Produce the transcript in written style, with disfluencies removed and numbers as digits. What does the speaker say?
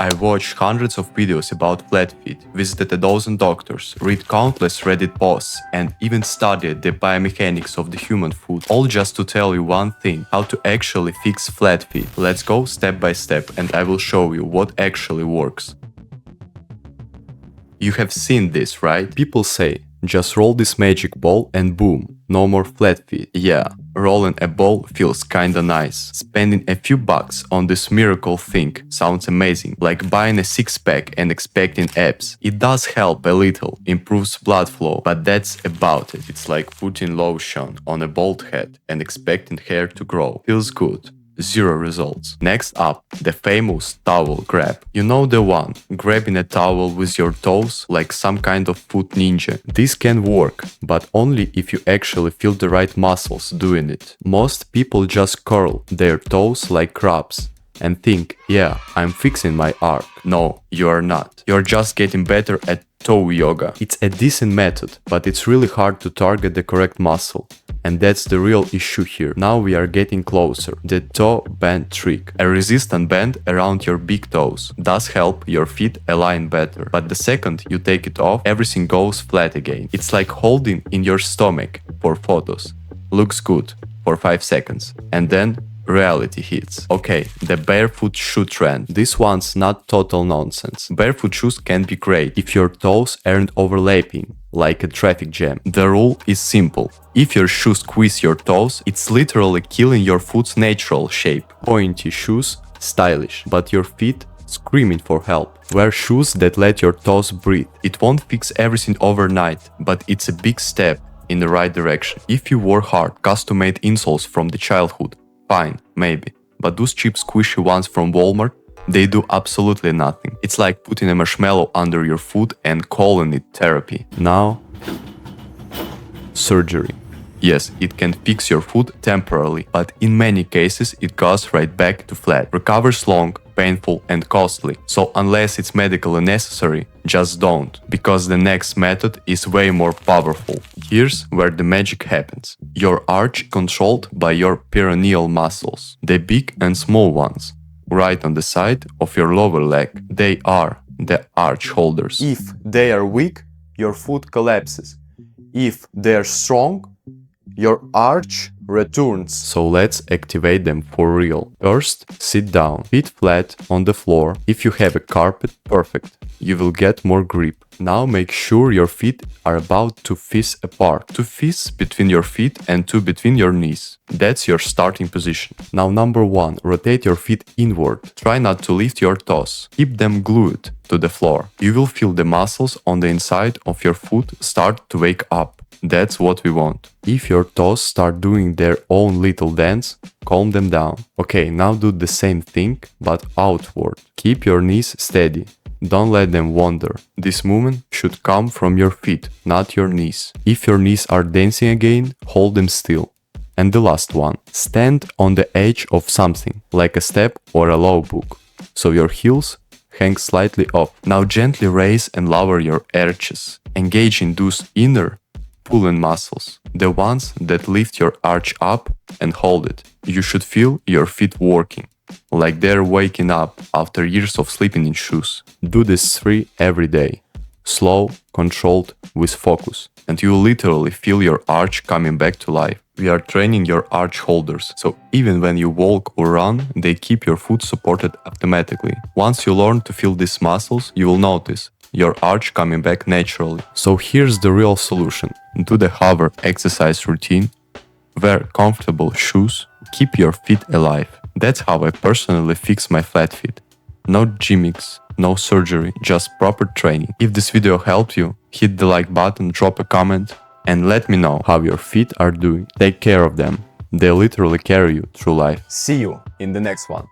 I watched hundreds of videos about flat feet, visited a dozen doctors, read countless Reddit posts, and even studied the biomechanics of the human foot, all just to tell you one thing: how to actually fix flat feet. Let's go step by step and I will show you what actually works. You have seen this, right? People say, just roll this magic ball and boom, no more flat feet. Yeah, rolling a ball feels kinda nice. Spending a few bucks on this miracle thing sounds amazing, like buying a six-pack and expecting abs. It does help a little, improves blood flow, but that's about it. It's like putting lotion on a bald head and expecting hair to grow. Feels good. Zero results. Next up, the famous towel grab. You know the one, grabbing a towel with your toes like some kind of foot ninja. This can work, but only if you actually feel the right muscles doing it. Most people just curl their toes like crabs and think, yeah, I'm fixing my arc. No, you are not. You're just getting better at toe yoga. It's a decent method, but it's really hard to target the correct muscle. And that's the real issue here. Now we are getting closer. The toe bend trick. A resistant bend around your big toes does help your feet align better. But the second you take it off, everything goes flat again. It's like holding in your stomach for photos. Looks good for 5 seconds. And then reality hits. Okay, the barefoot shoe trend. This one's not total nonsense. Barefoot shoes can be great if your toes aren't overlapping like a traffic jam. The rule is simple. If your shoes squeeze your toes, it's literally killing your foot's natural shape. Pointy shoes, stylish, but your feet screaming for help. Wear shoes that let your toes breathe. It won't fix everything overnight, but it's a big step in the right direction. If you wore hard, custom-made insoles from the childhood, fine, maybe. But those cheap squishy ones from Walmart, they do absolutely nothing. It's like putting a marshmallow under your foot and calling it therapy. Now, surgery. Yes, it can fix your foot temporarily, but in many cases it goes right back to flat. Recovers long, painful and costly. So unless it's medically necessary, just don't, because the next method is way more powerful. Here's where the magic happens. Your arch controlled by your peroneal muscles, the big and small ones, right on the side of your lower leg. They are the arch holders. If they are weak, your foot collapses. If they're strong, your arch returns. So let's activate them for real. First, sit down, feet flat on the floor. If you have a carpet, perfect. You will get more grip. Now make sure your feet are about 2 fists apart. 2 fists between your feet and 2 between your knees. That's your starting position. Now number 1, rotate your feet inward. Try not to lift your toes. Keep them glued to the floor. You will feel the muscles on the inside of your foot start to wake up. That's what we want. If your toes start doing their own little dance, calm them down. Okay, now do the same thing, but outward. Keep your knees steady. Don't let them wander. This movement should come from your feet, not your knees. If your knees are dancing again, hold them still. And the last one. Stand on the edge of something, like a step or a low book, so your heels hang slightly off. Now gently raise and lower your arches, engaging those inner pulling muscles, the ones that lift your arch up and hold it. You should feel your feet working, like they're waking up after years of sleeping in shoes. Do this 3 every day. Slow, controlled, with focus, and you will literally feel your arch coming back to life. We are training your arch holders, so even when you walk or run, they keep your foot supported automatically. Once you learn to feel these muscles, you will notice your arch coming back naturally. So here's the real solution. Do the HAVR exercise routine, wear comfortable shoes, keep your feet alive. That's how I personally fix my flat feet. No gimmicks, no surgery, just proper training. If this video helped you, hit the like button, drop a comment, and let me know how your feet are doing. Take care of them. They literally carry you through life. See you in the next one.